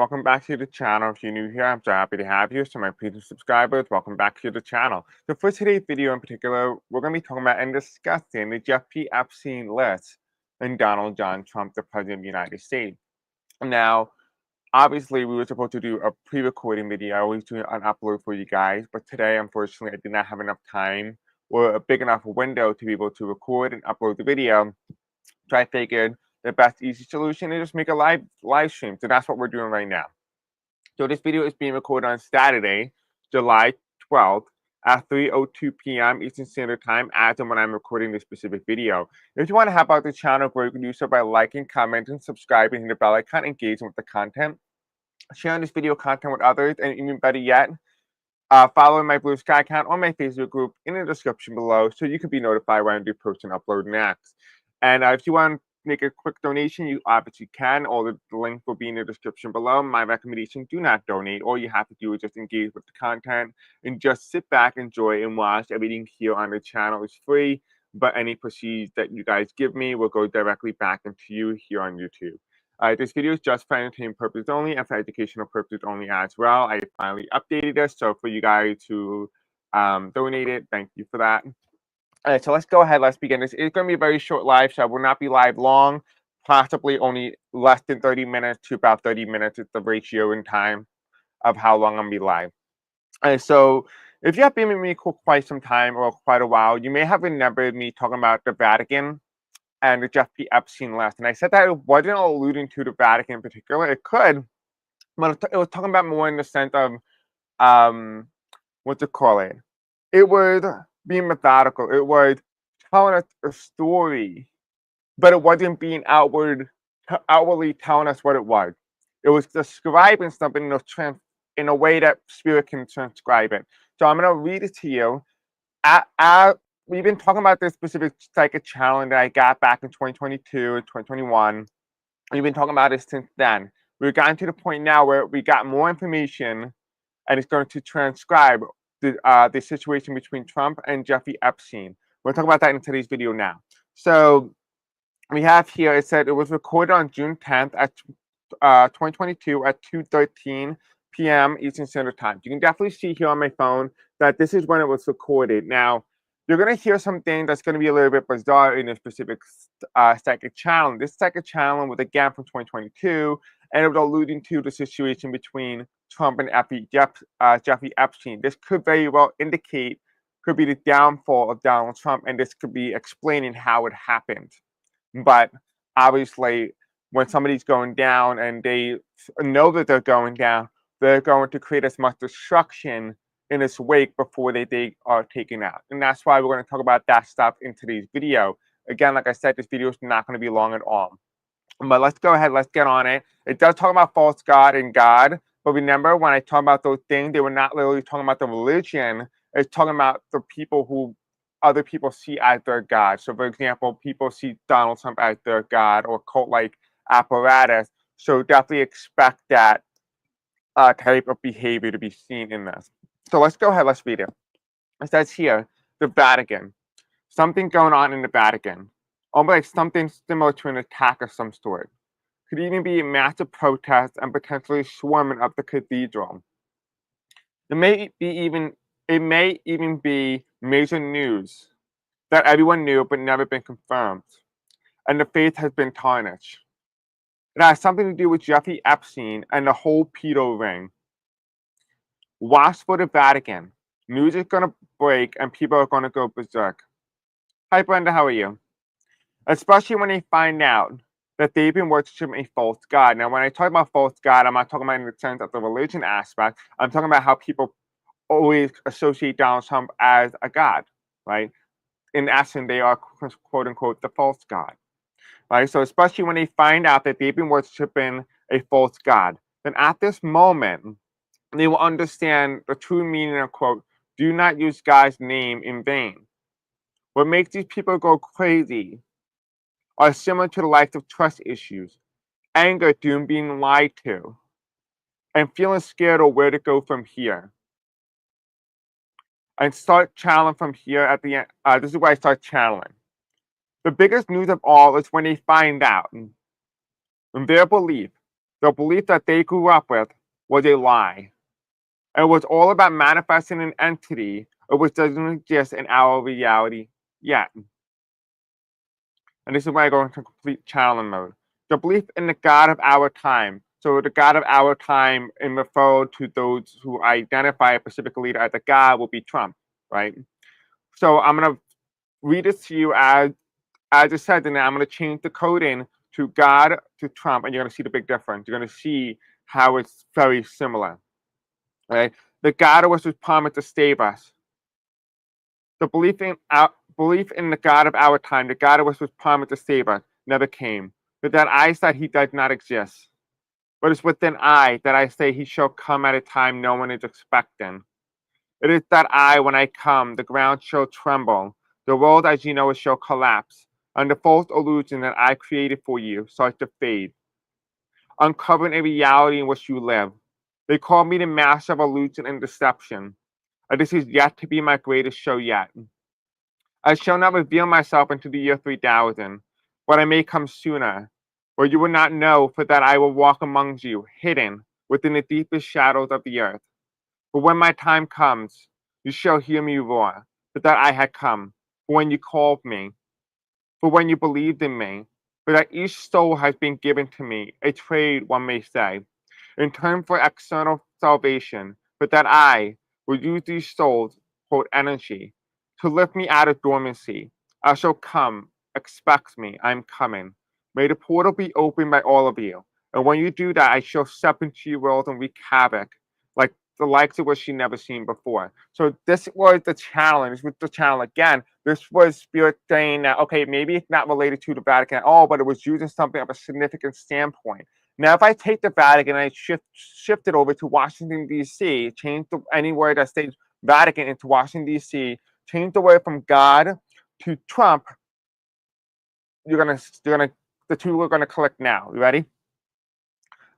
welcome back to the channel. If you're new here, I'm so happy to have you. So my previous subscribers, welcome back to the channel. So for today's video in particular, we're going to be talking about and discussing the Jeffrey Epstein list and Donald John Trump, the President of the United States. Now, obviously, we were supposed to do a pre-recording video. I always do an upload for you guys, but today, unfortunately, I did not have enough time or a big enough window to be able to record and upload the video. So I figured the best easy solution is just make a live stream. So that's what we're doing right now. So this video is being recorded on Saturday, July 12th at 3:02 p.m. Eastern Standard Time, as and when I'm recording this specific video. If you want to help out the channel, you can do so by liking, commenting, subscribing, hitting the bell icon, engaging with the content, sharing this video content with others, and even better yet, following my Blue Sky account or my Facebook group in the description below so you can be notified when I do post and upload next. And if you want to make a quick donation, you obviously can. All the links will be in the description below. My recommendation, do not donate. All you have to do is just engage with the content and just sit back, enjoy, and watch. Everything here on the channel is free, but any proceeds that you guys give me will go directly back into you here on YouTube. This video is just for entertainment purposes only and for educational purposes only as well. I finally updated this, so for you guys who donated, thank you for that. All right, so let's go ahead. Let's begin. This is going to be a very short live, so I will not be live long, possibly only less than 30 minutes to about 30 minutes. It's the ratio in time of how long I'm going to be live. All right, so if you have been with me for quite some time or quite a while, you may have remembered me talking about the Vatican and the Jeffrey Epstein list. And I said that it wasn't alluding to the Vatican in particular. It could, but it was talking about more in the sense of, what to call it? It was being methodical. It was telling us a story, but it wasn't being outwardly telling us what it was. It was describing something in a way that spirit can transcribe it. So I'm going to read it to you. We've been talking about this specific psychic challenge that I got back in 2022 and 2021. We've been talking about it since then. We've gotten to the point now where we got more information, and it's going to transcribe the situation between Trump and Jeffrey Epstein. We'll talk about that in today's video now. So we have here, it said it was recorded on June 10th at 2022 at 2:13 p.m. Eastern Standard Time. You can definitely see here on my phone that this is when it was recorded. Now, you're going to hear something that's going to be a little bit bizarre in this specific psychic challenge. This psychic challenge was again from 2022, and it was alluding to the situation between Trump and Jeffrey Epstein. This could very well indicate, could be the downfall of Donald Trump, and this could be explaining how it happened. But obviously, when somebody's going down and they know that they're going down, they're going to create as much destruction in its wake before they are taken out. And that's why we're going to talk about that stuff in today's video. Again, like I said, this video is not going to be long at all. But let's go ahead, let's get on it. It does talk about false God and God. But remember, when I talk about those things, they were not literally talking about the religion. It's talking about the people who other people see as their God. So, for example, people see Donald Trump as their God or cult-like apparatus. So definitely expect that type of behavior to be seen in this. So let's go ahead, let's read it. It says here, the Vatican. Something going on in the Vatican. Almost like something similar to an attack of some sort. Could even be a massive protest and potentially swarming up the cathedral. It may even be major news that everyone knew but never been confirmed, and the faith has been tarnished. It has something to do with Jeffrey Epstein and the whole Pedo ring. Watch for the Vatican. News is going to break and people are going to go berserk. Hi Brenda, how are you? Especially when they find out that they've been worshiping a false god. Now, when I talk about false god, I'm not talking about in the sense of the religion aspect. I'm talking about how people always associate Donald Trump as a god, right? In essence, they are quote unquote the false god, right? So especially when they find out that they've been worshiping a false god, then at this moment, they will understand the true meaning of quote, do not use God's name in vain. What makes these people go crazy are similar to the likes of trust issues, anger due to being lied to, and feeling scared of where to go from here. And start channeling from here at the end. This is where I start channeling. The biggest news of all is when they find out, in their belief, The belief that they grew up with was a lie. And it was all about manifesting an entity which doesn't exist in our reality yet. And this is why I go into complete challenge mode. The belief in the God of our time. So the God of our time, in referral to those who identify a specific leader as a God, will be Trump, right? So I'm gonna read this to you as it said, and then I'm gonna change the coding to God to Trump, and you're gonna see the big difference. You're gonna see how it's very similar. Right? The God was promised to save us. The belief in the God of our time, the God was promised to save us, never came. But that I said he does not exist. But it's within I that I say he shall come at a time no one is expecting. It is that I, when I come, the ground shall tremble, the world as you know it shall collapse, and the false illusion that I created for you starts to fade, uncovering a reality in which you live. They call me the master of illusion and deception, and this is yet to be my greatest show yet. I shall not reveal myself into the year 3000, but I may come sooner, where you will not know, for that I will walk amongst you, hidden within the deepest shadows of the earth. But when my time comes, you shall hear me roar, for that I had come, for when you called me, for when you believed in me, for that each soul has been given to me, a trade, one may say, in turn for external salvation, but that I will use these souls, quote, energy, to lift me out of dormancy. I shall come, expect me, I am coming. May the portal be opened by all of you. And when you do that, I shall step into your world and wreak havoc, like the likes of which you never seen before. So this was the challenge. With the challenge again, this was Spirit saying that, okay, maybe it's not related to the Vatican at all, but it was using something of a significant standpoint. Now, if I take the Vatican and I shift it over to Washington, D.C., change any word that states Vatican into Washington, D.C., change the word from God to Trump, the two are gonna click now. You ready?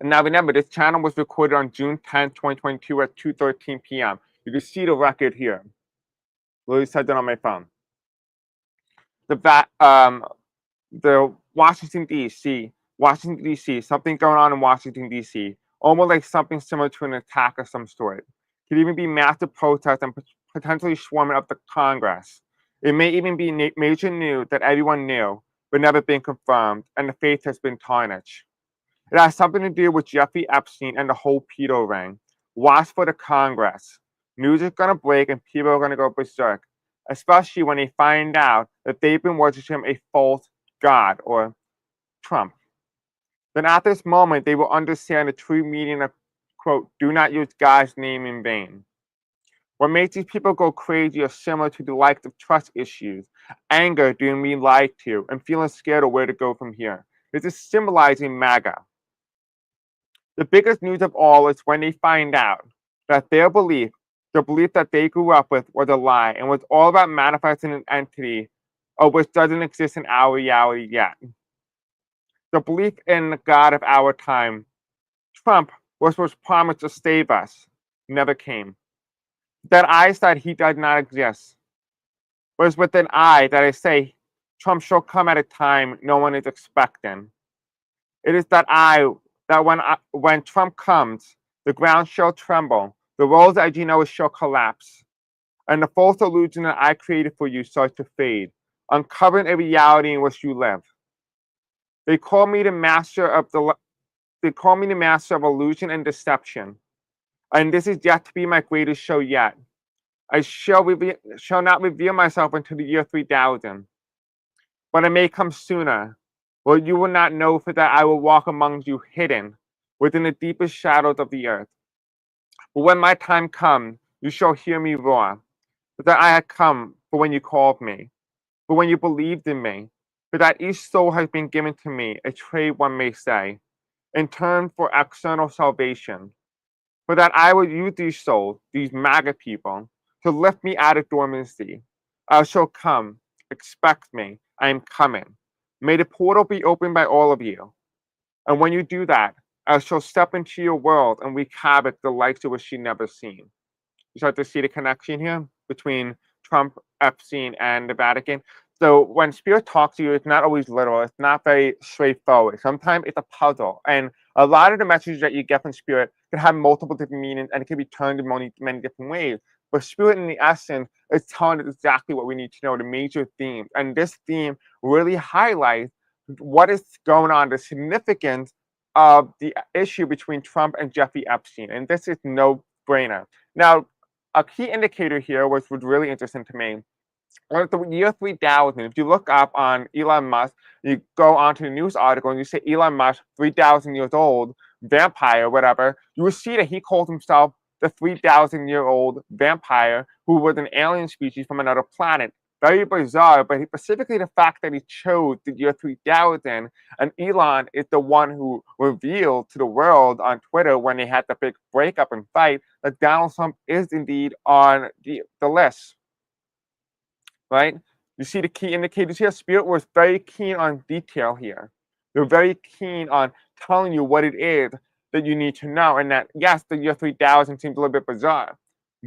And now remember, this channel was recorded on June 10, 2022 at 2:13 p.m. You can see the record here. Literally said that on my phone. The Washington, D.C., something going on in Washington, D.C., almost like something similar to an attack of some sort. Could even be massive protests and potentially swarming up the Congress. It may even be major news that everyone knew, but never been confirmed, and the faith has been tarnished. It has something to do with Jeffrey Epstein and the whole Pedo ring. Watch for the Congress. News is going to break and people are going to go berserk, especially when they find out that they've been worshiping a false God or Trump. Then at this moment, they will understand the true meaning of, quote, do not use God's name in vain. What makes these people go crazy are similar to the likes of trust issues, anger being being lied to, and feeling scared of where to go from here. This is symbolizing MAGA. The biggest news of all is when they find out that their belief, the belief that they grew up with, was a lie and was all about manifesting an entity of which doesn't exist in our reality yet. The belief in the God of our time, Trump, was promised to save us, never came. That I said he does not exist. But it's within I that I say Trump shall come at a time no one is expecting. It is that when Trump comes, the ground shall tremble, the world as you know it shall collapse, and the false illusion that I created for you starts to fade, uncovering a reality in which you live. They call me the master of illusion and deception, and this is yet to be my greatest show yet. I shall not reveal myself until the year 3000, but I may come sooner. Well, you will not know, for that I will walk among you hidden within the deepest shadows of the earth. But when my time comes, you shall hear me roar, for that I had come for when you called me, for when you believed in me, for that each soul has been given to me, a trade one may say, in turn for external salvation. For that I will use these souls, these MAGA people, to lift me out of dormancy. I shall come, expect me, I am coming. May the portal be opened by all of you. And when you do that, I shall step into your world and wreak havoc the likes of which you never seen. You start to see the connection here between Trump, Epstein, and the Vatican. So when spirit talks to you, it's not always literal. It's not very straightforward. Sometimes it's a puzzle. And a lot of the messages that you get from spirit can have multiple different meanings and it can be turned in many different ways. But spirit, in the essence, is telling us exactly what we need to know, the major themes. And this theme really highlights what is going on, the significance of the issue between Trump and Jeffrey Epstein. And this is no brainer. Now, a key indicator here was really interesting to me. Well, the year 3000, if you look up on Elon Musk, you go onto the news article and you say Elon Musk, 3,000 years old, vampire, whatever, you will see that he calls himself the 3,000-year-old vampire who was an alien species from another planet. Very bizarre, but specifically the fact that he chose the year 3000, and Elon is the one who revealed to the world on Twitter when they had the big breakup and fight that Donald Trump is indeed on the list. Right? You see the key indicators here? Spirit was very keen on detail here. They're very keen on telling you what it is that you need to know. And that, yes, the year 3000 seems a little bit bizarre.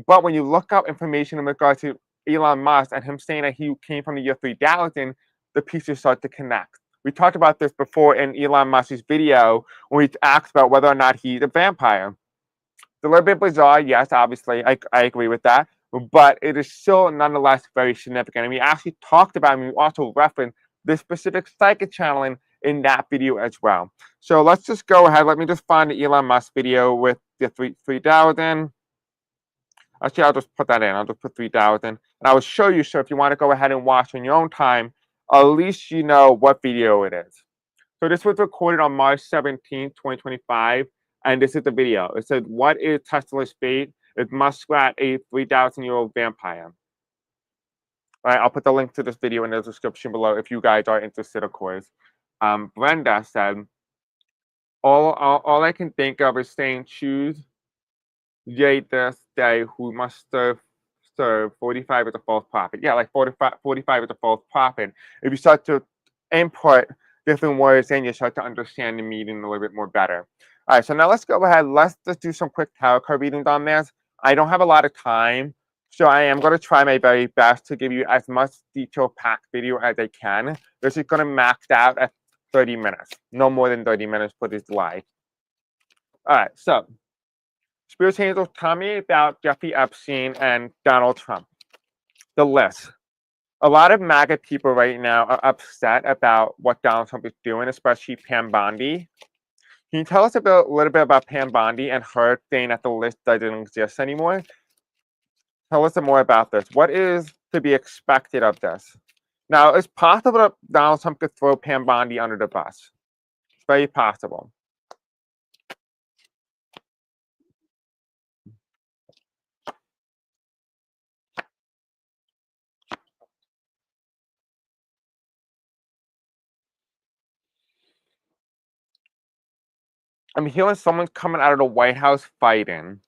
But when you look up information in regards to Elon Musk and him saying that he came from the year 3000, the pieces start to connect. We talked about this before in Elon Musk's video when we asked about whether or not he's a vampire. It's a little bit bizarre, yes, obviously, I agree with that. But it is still nonetheless very significant. And we actually talked about, and we also referenced this specific psychic channeling in that video as well. So let's just go ahead. Let me just find the Elon Musk video with the 3000. Actually, I'll just put that in. I'll just put 3000. And I will show you. So if you want to go ahead and watch on your own time, at least you know what video it is. So this was recorded on March 17, 2025. And this is the video. It said, "What is Tesla's fate? Is Muskrat a 3,000-year-old vampire?" All right, I'll put the link to this video in the description below if you guys are interested, of course. Brenda said, all I can think of is saying, choose yea this day who must serve 45 as a false prophet. Yeah, like 45 is a false prophet. If you start to input different words in, you start to understand the meaning a little bit more better. All right, so now let's go ahead. Let's just do some quick tarot card readings on this. I don't have a lot of time, so I am going to try my very best to give you as much detail-packed video as I can. This is going to max out at 30 minutes. No more than 30 minutes for this live. All right, so Spirit Angels, tell me about Jeffrey Epstein and Donald Trump. The list. A lot of MAGA people right now are upset about what Donald Trump is doing, especially Pam Bondi. Can you tell us a little bit about Pam Bondi and her saying that the list doesn't exist anymore? Tell us more about this. What is to be expected of this? Now, it's possible that Donald Trump could throw Pam Bondi under the bus. It's very possible. I'm hearing someone's coming out of the White House fighting.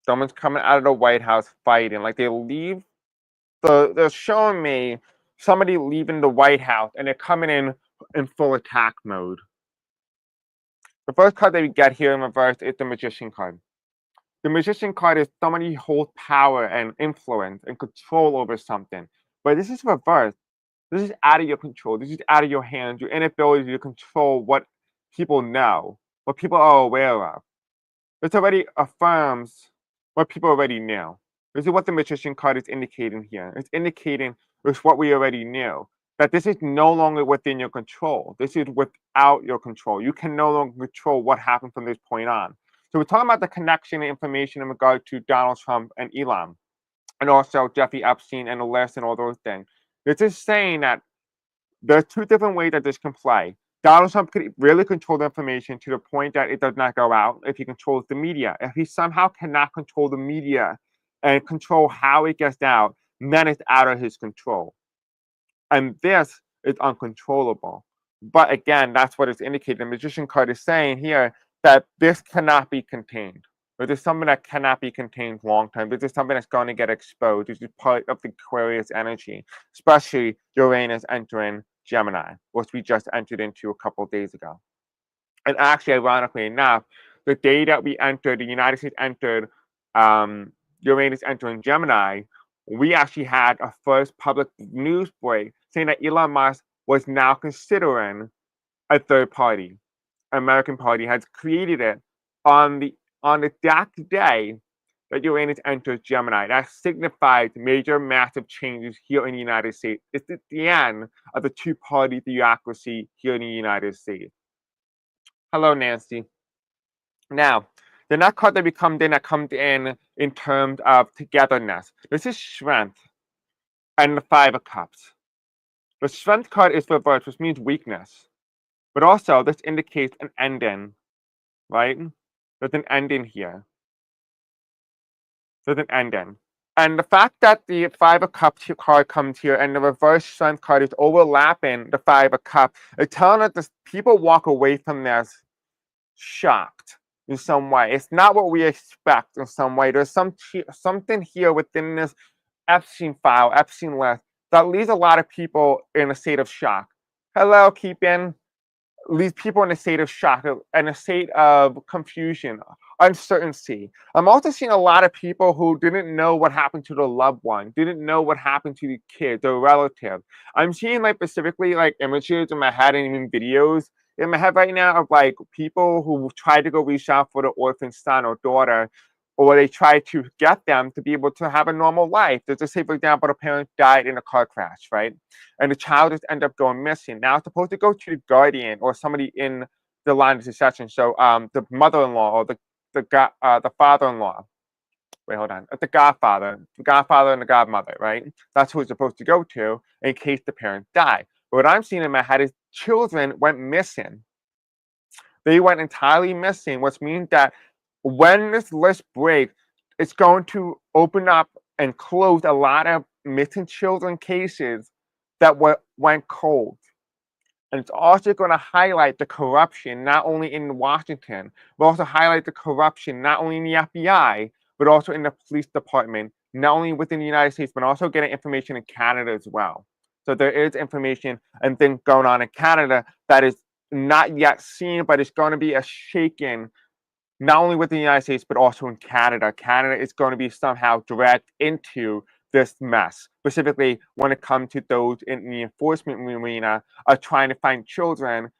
Someone's coming out of the White House fighting. Like they leave they're showing me somebody leaving the White House and they're coming in full attack mode. The first card that we get here in reverse is the Magician card. The Magician card is somebody who holds power and influence and control over something. But this is reversed. This is out of your control. This is out of your hands. Your inability to control what people know, what people are aware of. This already affirms what people already knew. This is what the Magician card is indicating here. It's indicating with what we already knew, that this is no longer within your control. This is without your control. You can no longer control what happened from this point on. So we're talking about the connection and information in regard to Donald Trump and Elon, and also Jeffrey Epstein and the list and all those things. This is saying that there's two different ways that this can play. Donald Trump could really control the information to the point that it does not go out if he controls the media. If he somehow cannot control the media and control how it gets out, then it's out of his control. And this is uncontrollable. But again, that's what it's indicating. The Magician card is saying here that this cannot be contained. This is something that cannot be contained long term. This is something that's going to get exposed. This is part of the Aquarius energy, especially Uranus entering Gemini, which we just entered into a couple of days ago. And actually, ironically enough, the day that we entered, the United States entered Uranus entering Gemini, we actually had a first public news break saying that Elon Musk was now considering a third party. American party has created it on the exact day that Uranus enters Gemini. That signifies major, massive changes here in the United States. It's at the end of the two-party theocracy here in the United States. Hello, Nancy. Now, the next card that comes in terms of togetherness. This is strength and the Five of Cups. The strength card is reversed, which means weakness. But also, this indicates an ending, right? There's an ending here. There's an ending. And the fact that the Five of Cups card comes here and the reverse strength card is overlapping the Five of Cups, it's telling us that people walk away from this shocked in some way. It's not what we expect in some way. There's something here within this Epstein file, Epstein list, that leaves a lot of people in a state of shock. Hello, Keepin. Leaves people in a state of shock, in a state of confusion, uncertainty. I'm also seeing a lot of people who didn't know what happened to their loved one, didn't know what happened to the kid, their relative. I'm seeing specifically images in my head and even videos in my head right now of people who tried to go reach out for their orphan son or daughter, or they tried to get them to be able to have a normal life. Just say, for example, the parent died in a car crash, right? And the child just ended up going missing. Now it's supposed to go to the guardian or somebody in the line of succession. So the mother-in-law or the father-in-law. Wait, hold on. The godfather and the godmother, right? That's who it's supposed to go to in case the parent died. But what I'm seeing in my head is children went missing. They went entirely missing, which means that when this list breaks, it's going to open up and close a lot of missing children cases that went cold. And it's also going to highlight the corruption, not only in Washington, but also highlight the corruption, not only in the FBI, but also in the police department, not only within the United States, but also getting information in Canada as well. So there is information and things going on in Canada that is not yet seen, but it's going to be a shaking, not only within the United States, but also in Canada. Canada is going to be somehow dragged into this mess, specifically when it comes to those in the enforcement arena are trying to find children.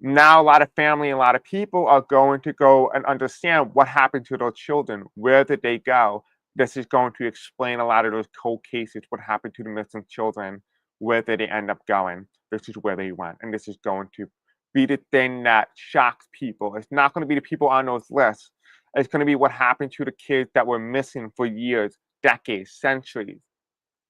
Now a lot of family, a lot of people are going to go and understand what happened to those children. Where did they go? This is going to explain a lot of those cold cases, what happened to the missing children, where did they end up going? This is where they went. And this is going to be the thing that shocks people. It's not going to be the people on those lists. It's going to be what happened to the kids that were missing for years, decades, centuries.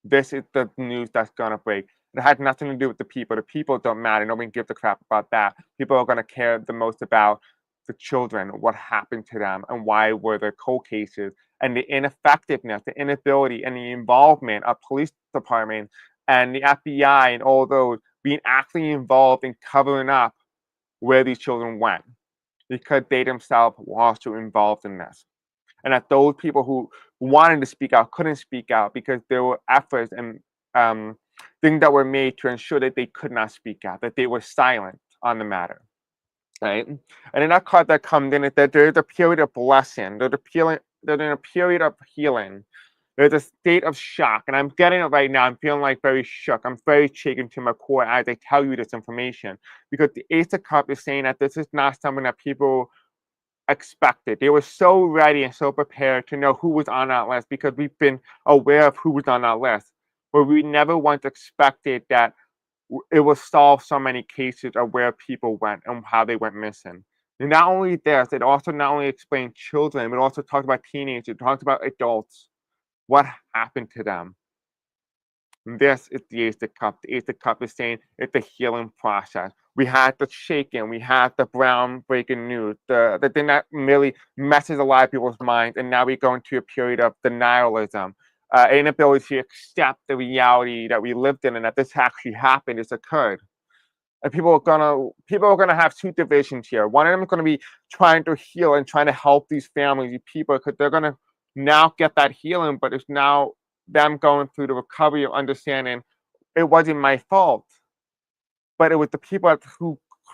This is the news that's going to break. It had nothing to do with the people. The people don't matter. Nobody gives a crap about that. People are going to care the most about the children, what happened to them, and why were there cold cases, and the ineffectiveness, the inability, and the involvement of police department and the FBI and all those being actually involved in covering up where these children went, because they themselves were also involved in this. And that those people who wanted to speak out couldn't speak out because there were efforts and things that were made to ensure that they could not speak out, that they were silent on the matter, right? And then that card that comes in is that there's a period of blessing, there's a period of healing, there's a state of shock, and I'm getting it right now. I'm feeling very shook. I'm very shaken to my core as I tell you this information, because the Ace of Cups is saying that this is not something that people expected. They were so ready and so prepared to know who was on that list because we've been aware of who was on that list. But we never once expected that it will solve so many cases of where people went and how they went missing. And not only this, it also not only explained children, but also talked about teenagers, it talked about adults, what happened to them. This is the Ace of Cups. The Ace of Cups is saying it's a healing process. We had the shaking, we had the brown breaking news, the thing that really messes a lot of people's minds, and now we go into a period of denialism, inability to accept the reality that we lived in and that this actually happened, this occurred. And people are gonna have two divisions here. One of them is gonna be trying to heal and trying to help these families, these people, because they're gonna now get that healing, but it's now them going through the recovery of understanding it wasn't my fault, but it was the people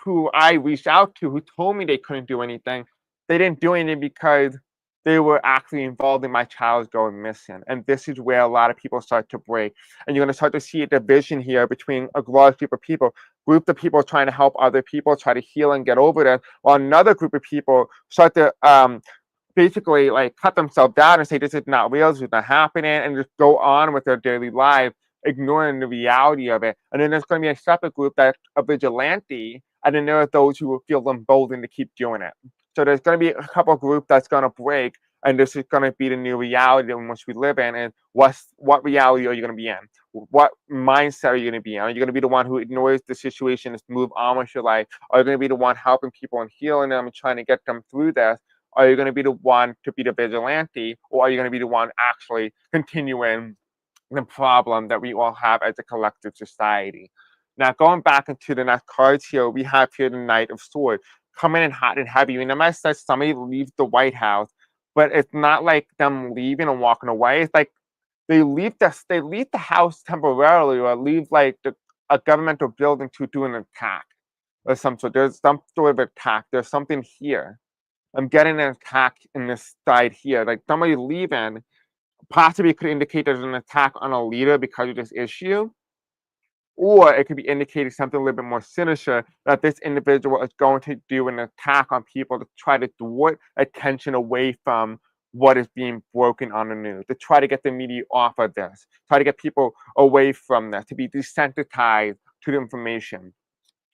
who I reached out to who told me they couldn't do anything. They didn't do anything because they were actually involved in my child going missing. And this is where a lot of people start to break. And you're going to start to see a division here between a large group of people, group of people trying to help other people, try to heal and get over this, while another group of people start to basically like cut themselves down and say this is not real, this is not happening, and just go on with their daily life, ignoring the reality of it. And then there's going to be a separate group that's a vigilante, and then there are those who will feel emboldened to keep doing it. So there's going to be a couple group that's going to break, and this is going to be the new reality in which we live in. And what reality are you going to be in? What mindset are you going to be in? Are you going to be the one who ignores the situation and move on with your life? Are you going to be the one helping people and healing them and trying to get them through this? Are you going to be the one to be the vigilante, or are you going to be the one actually continuing the problem that we all have as a collective society? Now, going back into the next cards here, we have here the Knight of Swords coming in hot and heavy. And I said somebody leaves the White House, but it's not like them leaving and walking away. It's like they leave the house temporarily, or leave like a governmental building to do an attack or some sort. There's some sort of attack. There's something here. I'm getting an attack in this side here. Like somebody leaving possibly could indicate there's an attack on a leader because of this issue. Or it could be indicating something a little bit more sinister, that this individual is going to do an attack on people to try to thwart attention away from what is being broken on the news, to try to get the media off of this, try to get people away from this, to be desensitized to the information.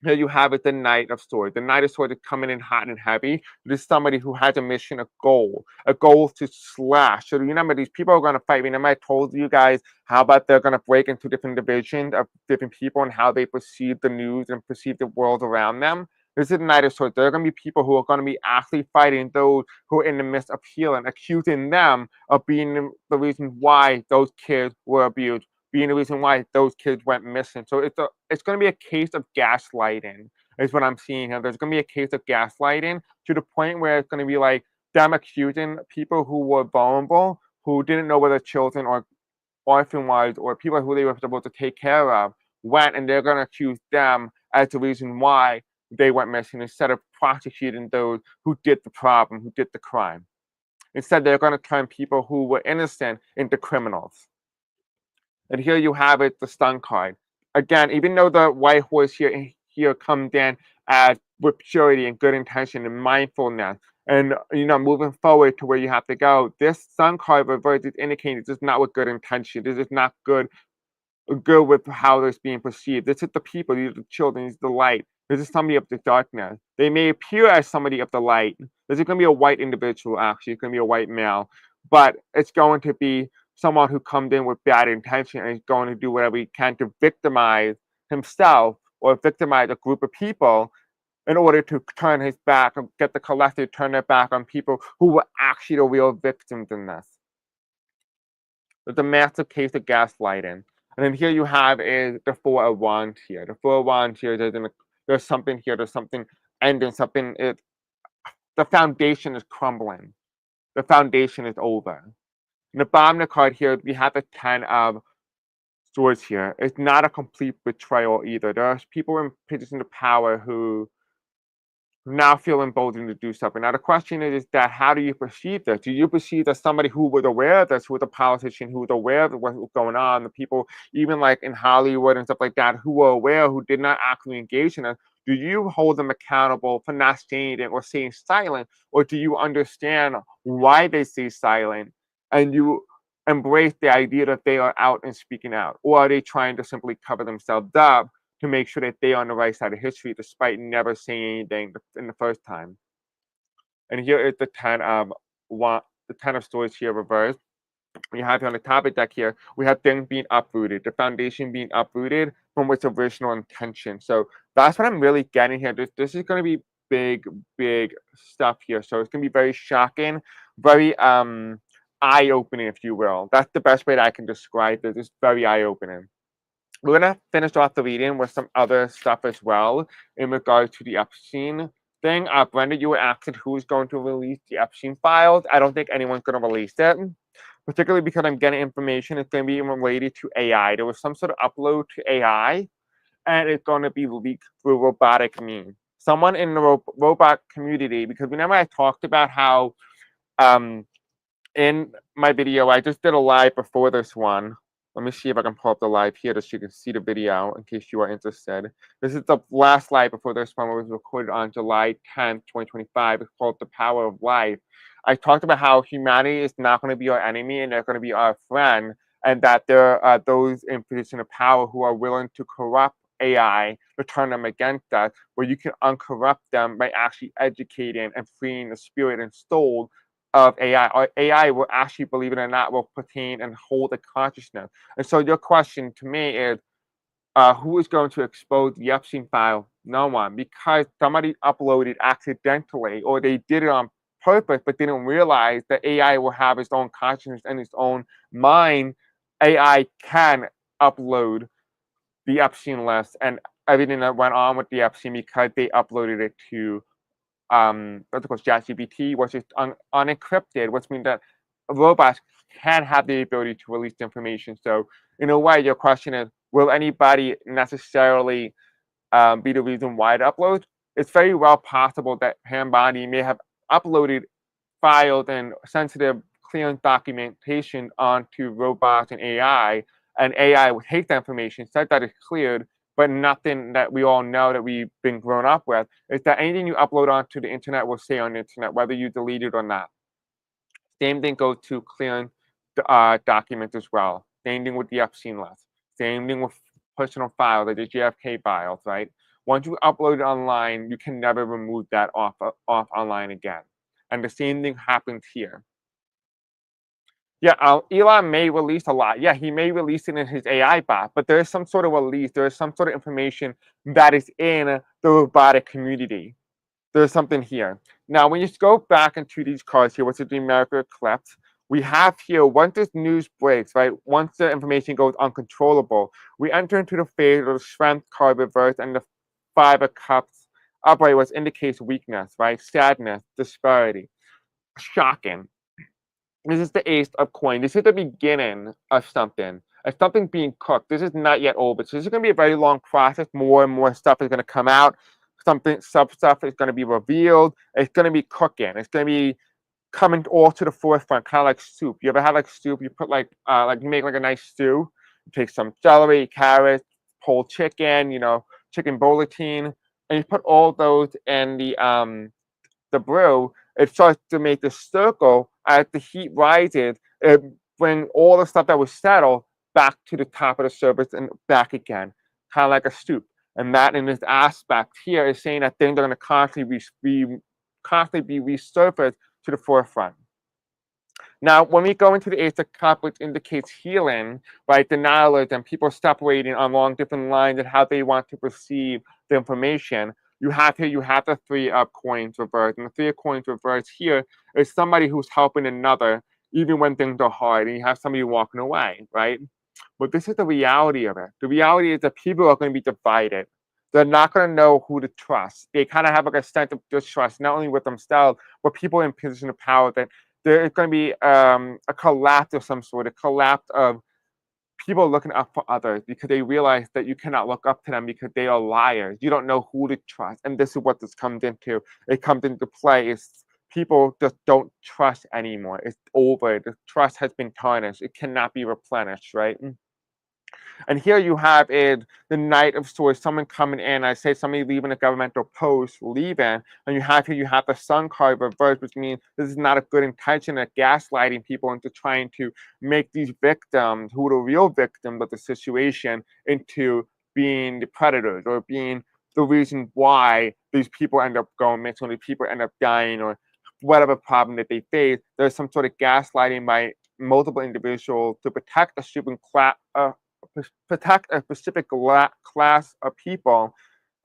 Here you have it, the Knight of Swords. The Knight of Swords is coming in hot and heavy. This is somebody who has a mission, a goal to slash. So remember, these people are going to fight. Remember, I told you guys how about they're going to break into different divisions of different people and how they perceive the news and perceive the world around them. This is the Knight of Swords. There are going to be people who are going to be actually fighting those who are in the midst of healing, accusing them of being the reason why those kids were abused, being the reason why those kids went missing. So it's going to be a case of gaslighting, is what I'm seeing here. There's going to be a case of gaslighting to the point where it's going to be like them accusing people who were vulnerable, who didn't know where their children or orphan was, or people who they were supposed to take care of went, and they're going to accuse them as the reason why they went missing, instead of prosecuting those who did the problem, who did the crime. Instead, they're going to turn people who were innocent into criminals. And here you have it, the Sun card. Again, even though the white horse here comes in as with purity and good intention and mindfulness, and moving forward to where you have to go, this Sun card reverse is indicating this is not with good intention. This is not good with how it's being perceived. This is the people, these are the children, this is the light. This is somebody of the darkness. They may appear as somebody of the light. This is going to be a white individual, actually. It's going to be a white male. But it's going to be someone who comes in with bad intention and is going to do whatever he can to victimize himself or victimize a group of people in order to turn his back and get the collective to turn their back on people who were actually the real victims in this. There's a massive case of gaslighting. And then here you have is the Four of Wands here. The Four of Wands here, there's something here, there's something ending, the foundation is crumbling. The foundation is over. In the bottom of the card here, we have the Ten of Swords here. It's not a complete betrayal either. There are people in positions of power who now feel emboldened to do something. Now the question is that how do you perceive this? Do you perceive as somebody who was aware of this, who was a politician, who was aware of what was going on, the people even like in Hollywood and stuff like that, who were aware, who did not actually engage in it? Do you hold them accountable for not saying it or staying silent? Or do you understand why they stay silent and you embrace the idea that they are out and speaking out? Or are they trying to simply cover themselves up to make sure that they are on the right side of history despite never saying anything in the first time? And here is the Ten of Swords here reversed. We have here on the top of the deck here, we have things being uprooted, the foundation being uprooted from its original intention. So that's what I'm really getting here. This is going to be big stuff here. So it's going to be very shocking, very eye-opening, if you will. That's the best way that I can describe it. It's very eye-opening. We're going to finish off the reading with some other stuff as well in regards to the Epstein thing. Brenda, you were asking who's going to release the Epstein files. I don't think anyone's going to release it, particularly because I'm getting information it's going to be related to AI. There was some sort of upload to AI, and it's going to be leaked through robotic means. Someone in the robot community, because remember I talked about how in my video, I just did a live before this one. Let me see if I can pull up the live here so you can see the video in case you are interested. This is the last live before this one, was recorded on July 10th, 2025. It's called The Power of Life. I talked about how humanity is not going to be our enemy and they're going to be our friend, and that there are those in position of power who are willing to corrupt AI to turn them against us, where you can uncorrupt them by actually educating and freeing the spirit and soul of AI. Or AI will actually, believe it or not, will pertain and hold a consciousness. And so your question to me is, who is going to expose the Epstein file? No one, because somebody uploaded accidentally, or they did it on purpose, but didn't realize that AI will have its own consciousness and its own mind. AI can upload the Epstein list and everything that went on with the Epstein because they uploaded it to what's it called, ChatGPT, which is unencrypted, which means that robots can have the ability to release information. So, in a way, your question is, will anybody necessarily be the reason why it uploads? It's very well possible that Bondi may have uploaded files and sensitive clearance documentation onto robots and AI would take that information, said that it's cleared, but nothing that we all know that we've been grown up with is that anything you upload onto the internet will stay on the internet, whether you delete it or not. Same thing goes to clearing documents as well. Same thing with the Epstein list. Same thing with personal files, like the JFK files, right? Once you upload it online, you can never remove that off online again. And the same thing happens here. Yeah, Elon may release a lot. Yeah, he may release it in his AI bot, but there is some sort of release. There is some sort of information that is in the robotic community. There's something here. Now, when you go back into these cards here, which is the America Eclipse, we have here, once this news breaks, right, once the information goes uncontrollable, we enter into the phase of the Strength card reverse and the Five of Cups upright, which indicates weakness, right, sadness, disparity, shocking. This is the Ace of Coin. This is the beginning of something being cooked. This is not yet over. So this is going to be a very long process. More and more stuff is going to come out. Some stuff is going to be revealed. It's going to be cooking. It's going to be coming all to the forefront, kind of like soup. You ever have like soup? You put like you make like a nice stew. You take some celery, carrots, whole chicken, chicken bouillotine, and you put all those in the brew. It starts to make the circle as the heat rises. It bring all the stuff that was settled back to the top of the surface and back again, kind of like a soup. And that in this aspect here is saying that things are going to constantly be resurfaced to the forefront. Now, when we go into the Ace of Cups, which indicates healing, right, denialism, people separating along different lines and how they want to perceive the information, you have the Three of Coins reversed. And the Three of Coins reversed here is somebody who's helping another, even when things are hard, and you have somebody walking away, right? But this is the reality of it. The reality is that people are going to be divided. They're not going to know who to trust. They kind of have like a sense of distrust, not only with themselves, but people in position of power, that there's going to be a collapse of some sort, a collapse of people looking up for others because they realize that you cannot look up to them because they are liars. You don't know who to trust. And this is what this comes into. It comes into play is people just don't trust anymore. It's over. The trust has been tarnished. It cannot be replenished, right? And here you have is the Knight of Swords, someone coming in. I say somebody leaving a governmental post, leaving. And you have the Sun card reversed, which means this is not a good intention of gaslighting people into trying to make these victims, who are the real victims of the situation, into being the predators or being the reason why these people end up going missing, or these people end up dying, or whatever problem that they face. There's some sort of gaslighting by multiple individuals to protect a specific class of people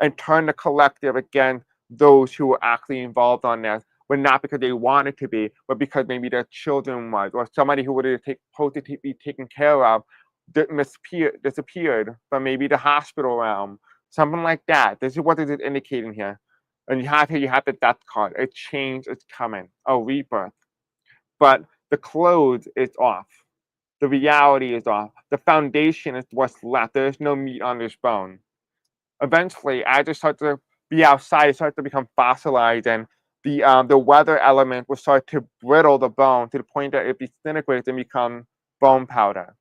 and turn the collective against those who were actually involved on this, but not because they wanted to be, but because maybe their children was, or somebody who would have supposed to be taken care of disappeared from maybe the hospital realm, something like that. This is what it is indicating here. And you have the Death card. A change is coming, a rebirth. But the clothes is off. The reality is off. The foundation is what's left. There's no meat on this bone. Eventually, as it starts to be outside, it starts to become fossilized, and the weather element will start to brittle the bone to the point that it disintegrates and become bone powder.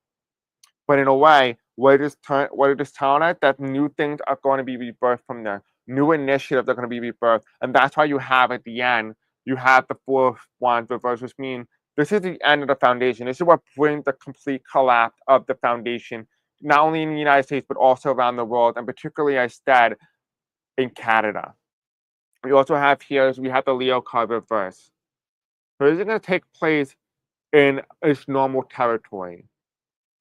But in a way, what it is telling us that new things are going to be rebirthed from there. New initiatives are going to be rebirthed. And that's why you have at the end, you have the fourth one reverse, which means this is the end of the foundation. This is what brings the complete collapse of the foundation, not only in the United States, but also around the world, and particularly, I said, in Canada. We also have here, we have the Leo card reverse. So this is going to take place in its normal territory.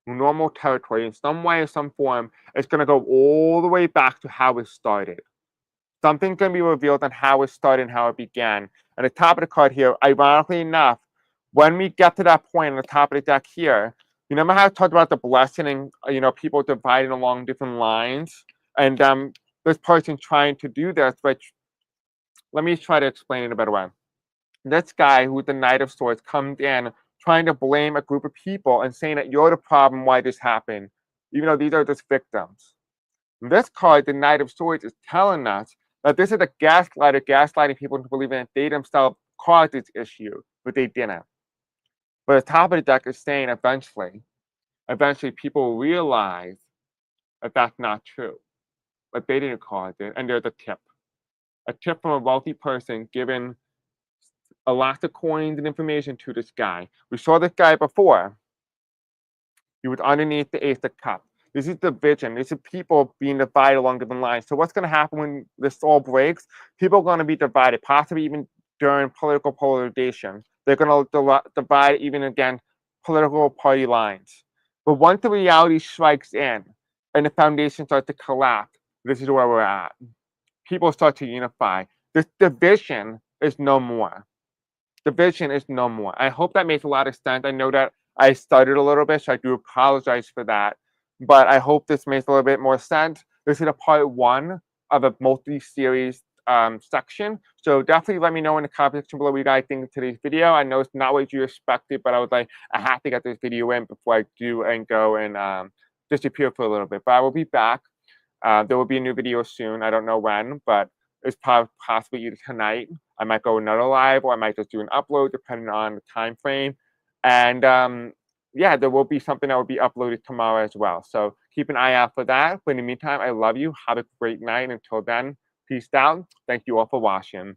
Normal territory in some way or some form. It's going to go all the way back to how it started. Something's going to be revealed on how it started and how it began. And the top of the card here, ironically enough, when we get to that point on the top of the deck here, you remember how I talked about the blessing and people dividing along different lines, and this person trying to do this, which let me try to explain it a better way. This guy, who's the Knight of Swords, comes in trying to blame a group of people and saying that you're the problem why this happened, even though these are just victims. This card, the Knight of Swords, is telling us that this is a gaslighter gaslighting people into believing that they themselves caused this issue, but they didn't. But the top of the deck is saying eventually people realize that that's not true, that they didn't cause it, and there's a tip from a wealthy person giving a lot of coins and information to this guy. We saw this guy before. He was underneath the Ace of Cups. This is the vision. This is people being divided along different lines. So what's going to happen when this all breaks? People are going to be divided, possibly even during political polarization. They're going to divide even against political party lines. But once the reality strikes in and the foundation starts to collapse, this is where we're at. People start to unify. This division is no more. Division is no more. I hope that makes a lot of sense. I know that I stuttered a little bit, so I do apologize for that. But I hope this makes a little bit more sense. This is a part one of a multi-series section. So definitely let me know in the comment section below what you guys think of today's video. I know it's not what you expected, but I was like, I have to get this video in before I do and go and disappear for a little bit. But I will be back. There will be a new video soon. I don't know when, but it's possibly either tonight. I might go another live, or I might just do an upload depending on the time frame. And yeah, there will be something that will be uploaded tomorrow as well. So keep an eye out for that. But in the meantime, I love you. Have a great night. Until then, peace out. Thank you all for watching.